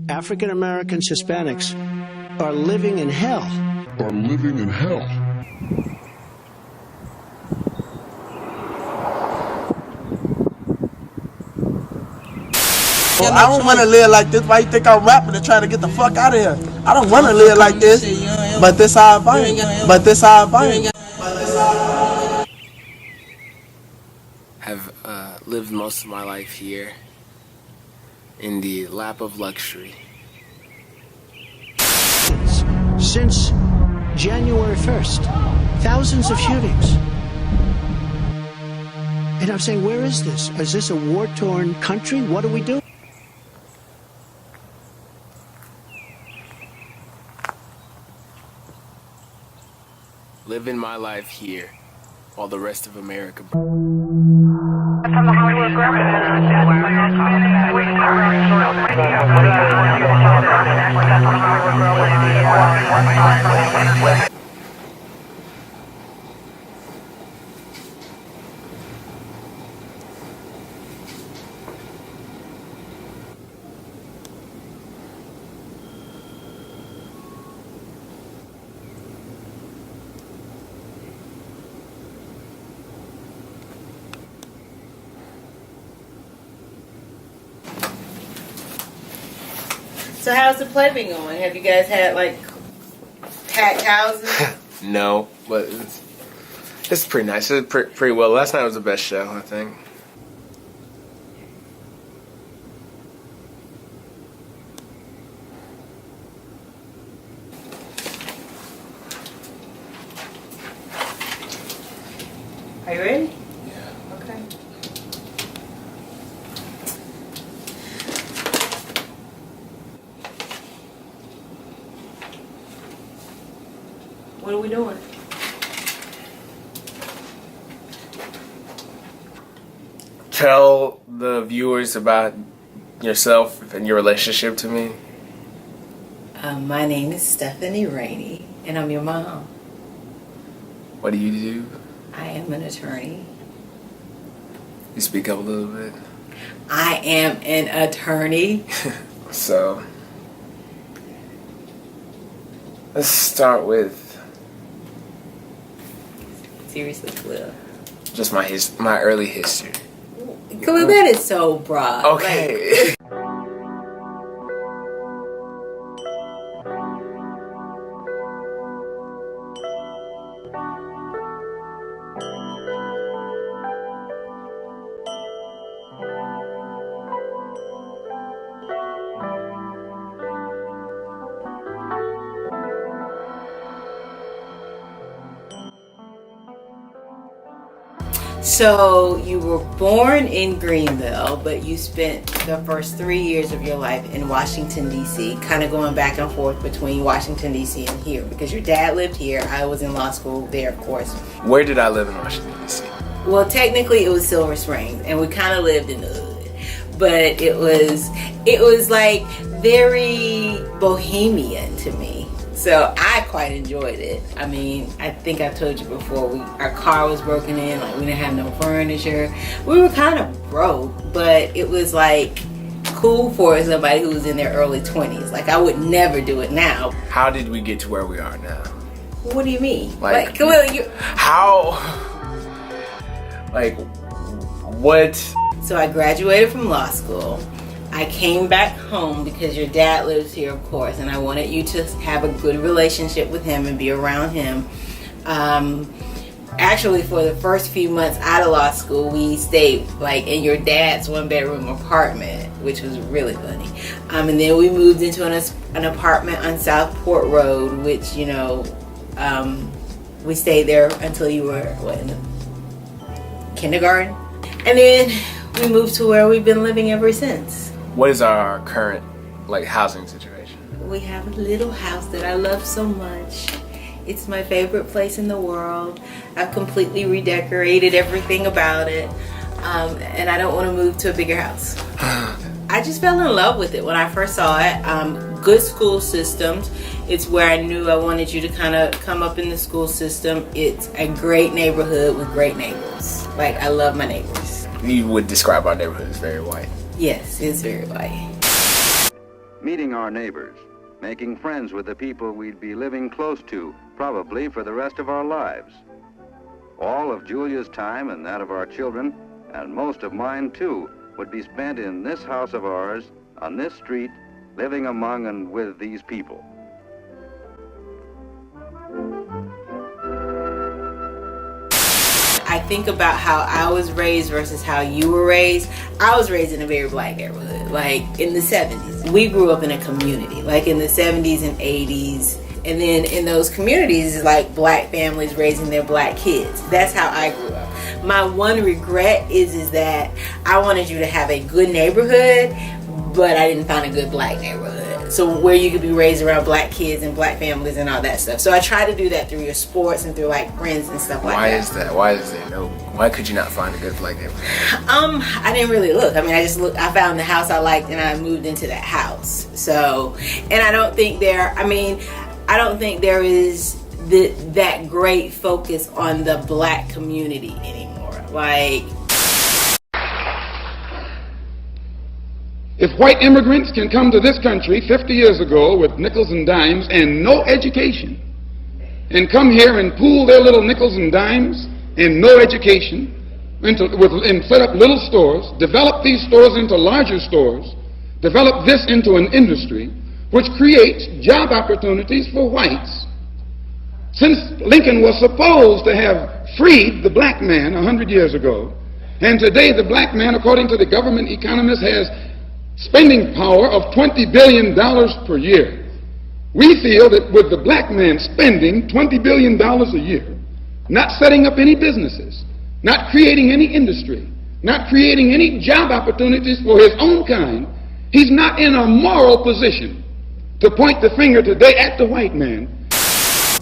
African Americans, Hispanics are living in hell. Well, I don't want to live like this. Why you think I'm rapping and trying to get the fuck out of here? I don't want to live like this, but this how I find. Have lived most of my life here in the lap of luxury. Since January 1st, thousands of shootings. And I'm saying, where is this? Is this a war-torn country? What do we do? Living my life here while the rest of America From the Hollywood Girl. So how's the play been going? Have you guys had like packed houses? No, but it's pretty nice. It's pretty well. Last night was the best show, I think. Are you ready? Yeah. Okay. What are we doing? Tell the viewers about yourself and your relationship to me. My name is Stephanie Rainey, and I'm your mom. What do you do? I am an attorney. You speak up a little bit. I am an attorney. So, let's start with Seriously, Khalil. just my early history. Khalil, that is so broad. Okay. Like, so you were born in Greenville, but you spent the first 3 years of your life in Washington, D.C., kind of going back and forth between Washington, D.C. and here, because your dad lived here. I was in law school there, of course. Where did I live in Washington, D.C.? Well, technically it was Silver Springs, and we kind of lived in the hood, but it was like very bohemian to me. So I quite enjoyed it. I mean, I think I've told you before, our car was broken in, like we didn't have no furniture. We were kind of broke, but it was like cool for somebody who was in their early 20s. Like I would never do it now. How did we get to where we are now? What do you mean? Like Khalil, you... How? Like, what? So I graduated from law school. I came back home because your dad lives here, of course, and I wanted you to have a good relationship with him and be around him. Actually, for the first few months out of law school, we stayed like in your dad's one-bedroom apartment, which was really funny. And then we moved into an apartment on Southport Road, which, you know, we stayed there until you were, what, in the kindergarten? And then we moved to where we've been living ever since. What is our current, like, housing situation? We have a little house that I love so much. It's my favorite place in the world. I've completely redecorated everything about it. And I don't want to move to a bigger house. I just fell in love with it when I first saw it. Good school systems. It's where I knew I wanted you to kind of come up in the school system. It's a great neighborhood with great neighbors. Like, I love my neighbors. You would describe our neighborhood as very white. Yes, it's very white. meeting our neighbors, making friends with the people we'd be living close to, probably for the rest of our lives. All of Julia's time and that of our children, and most of mine too, would be spent in this house of ours, on this street, living among and with these people. I think about how I was raised versus how you were raised. I was raised in a very black neighborhood, like in the 70s. We grew up in a community, like in the 70s and 80s. And then in those communities, like black families raising their black kids. That's how I grew up. My one regret is that I wanted you to have a good neighborhood, but I didn't find a good black neighborhood. So where you could be raised around black kids and black families and all that stuff. So I try to do that through your sports and through like friends and stuff like that. Why is that? Why is there no? Why could you not find a good black neighborhood? I didn't really look. I mean, I just looked. I found the house I liked and I moved into that house. So, and I don't think I don't think there is that great focus on the black community anymore. Like, if white immigrants can come to this country 50 years ago with nickels and dimes and no education, and come here and pool their little nickels and dimes and no education, and set up little stores, develop these stores into larger stores, develop this into an industry which creates job opportunities for whites. Since Lincoln was supposed to have freed the black man 100 years ago, and today the black man, according to the government economist, has spending power of $20 billion per year. We feel that with the black man spending $20 billion a year, not setting up any businesses, not creating any industry, not creating any job opportunities for his own kind, he's not in a moral position to point the finger today at the white man.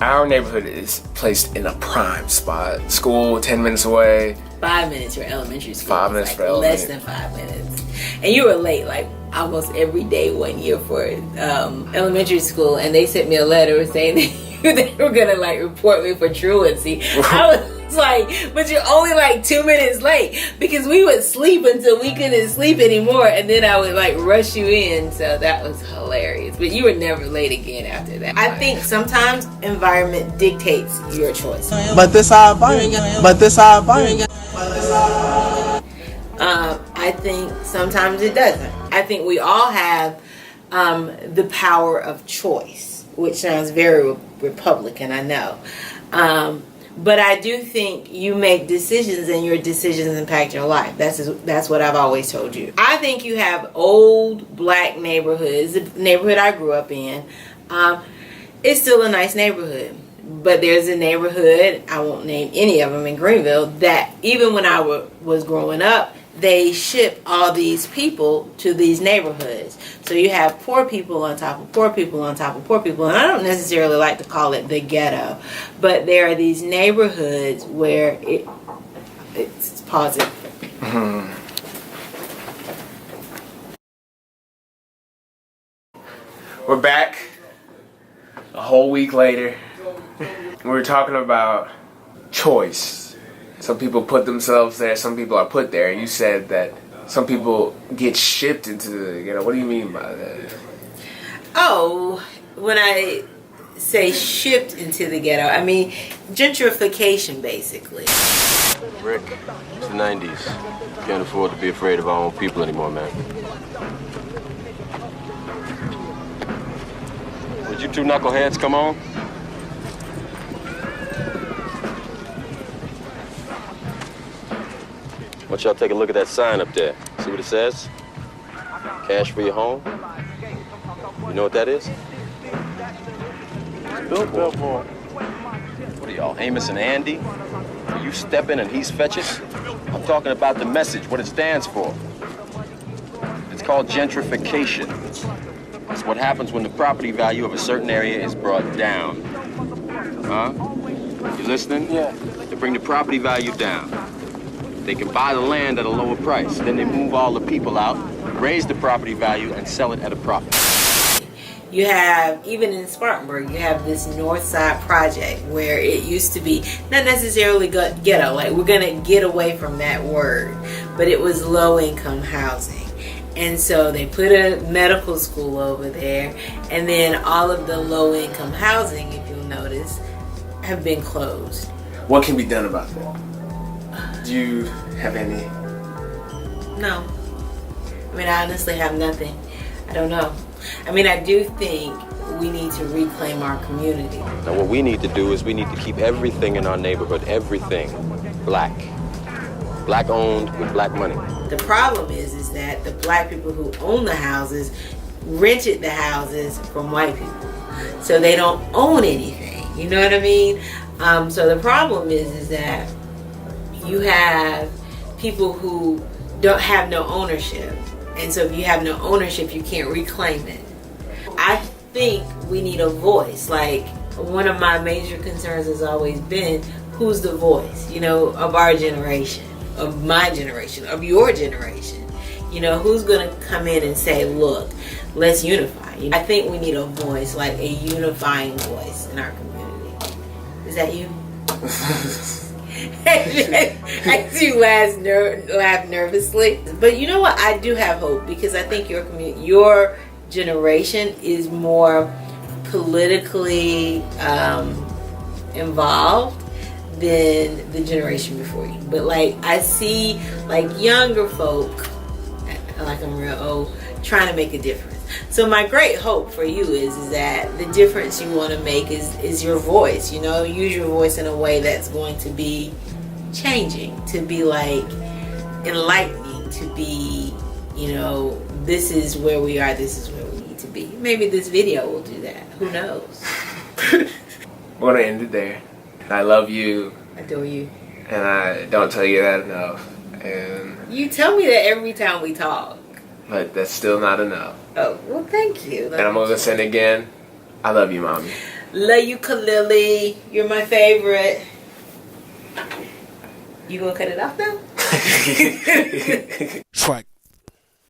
Our neighborhood is placed in a prime spot. School 10 minutes away. 5 minutes for elementary school. 5 minutes like for elementary. Less than 5 minutes. And you were late like almost every day one year for elementary school, and they sent me a letter saying that they were gonna like report me for truancy. I was like, but you're only like 2 minutes late, because we would sleep until we couldn't sleep anymore, and then I would like rush you in. So that was hilarious. But you were never late again after that. I think sometimes environment dictates your choice. But this how I find. But this how I find. I think sometimes it doesn't. I think we all have the power of choice, which sounds very Republican, I know. But I do think you make decisions, and your decisions impact your life. That's what I've always told you. I think you have old black neighborhoods. The neighborhood I grew up in, it's still a nice neighborhood. But there's a neighborhood, I won't name any of them in Greenville, that even when I was growing up, they ship all these people to these neighborhoods. So you have poor people on top of poor people on top of poor people. And I don't necessarily like to call it the ghetto, but there are these neighborhoods where it's positive. We're back a whole week later. We were talking about choice. Some people put themselves there, some people are put there. And you said that some people get shipped into the ghetto. What do you mean by that? Oh, when I say shipped into the ghetto, I mean gentrification, basically. Rick, it's the 90s. Can't afford to be afraid of our own people anymore, man. Would you two knuckleheads come on? Why don't y'all take a look at that sign up there? See what it says? Cash for your home? You know what that is? Billboard. What are y'all, Amos and Andy? Are you stepping and he's fetching? I'm talking about the message, what it stands for. It's called gentrification. It's what happens when the property value of a certain area is brought down. Huh? You listening? Yeah. They bring the property value down. They can buy the land at a lower price. Then they move all the people out, raise the property value, and sell it at a profit. You have, even in Spartanburg, you have this North Side project where it used to be not necessarily ghetto, like we're going to get away from that word, but it was low-income housing. And so they put a medical school over there, and then all of the low-income housing, if you'll notice, have been closed. What can be done about that? Do you have any? No. I mean, I honestly have nothing. I don't know. I mean, I do think we need to reclaim our community. Now what we need to do is we need to keep everything in our neighborhood, everything, black. Black owned with black money. The problem is that the black people who own the houses rented the houses from white people. So they don't own anything. You know what I mean? So the problem is that you have people who don't have no ownership. And so if you have no ownership, you can't reclaim it. I think we need a voice. Like, one of my major concerns has always been, who's the voice, you know, of our generation, of my generation, of your generation? You know, who's going to come in and say, look, let's unify? You know, I think we need a voice, like a unifying voice in our community. Is that you? I see you laugh nervously. But you know what? I do have hope, because I think your generation is more politically involved than the generation before you. But like, I see like younger folk, like I'm real old, trying to make a difference. So my great hope for you is that the difference you want to make is your voice. You know, use your voice in a way that's going to be changing, to be like enlightening, to be, you know, this is where we are, this is where we need to be. Maybe this video will do that. Who knows? We're gonna end it there. I love you. I adore you. And I don't tell you that enough. And you tell me that every time we talk. But that's still not enough. Oh, well, thank you. And I'm gonna send it again. I love you, Mommy. Love you, Khalili. You're my favorite. You gonna cut it off now?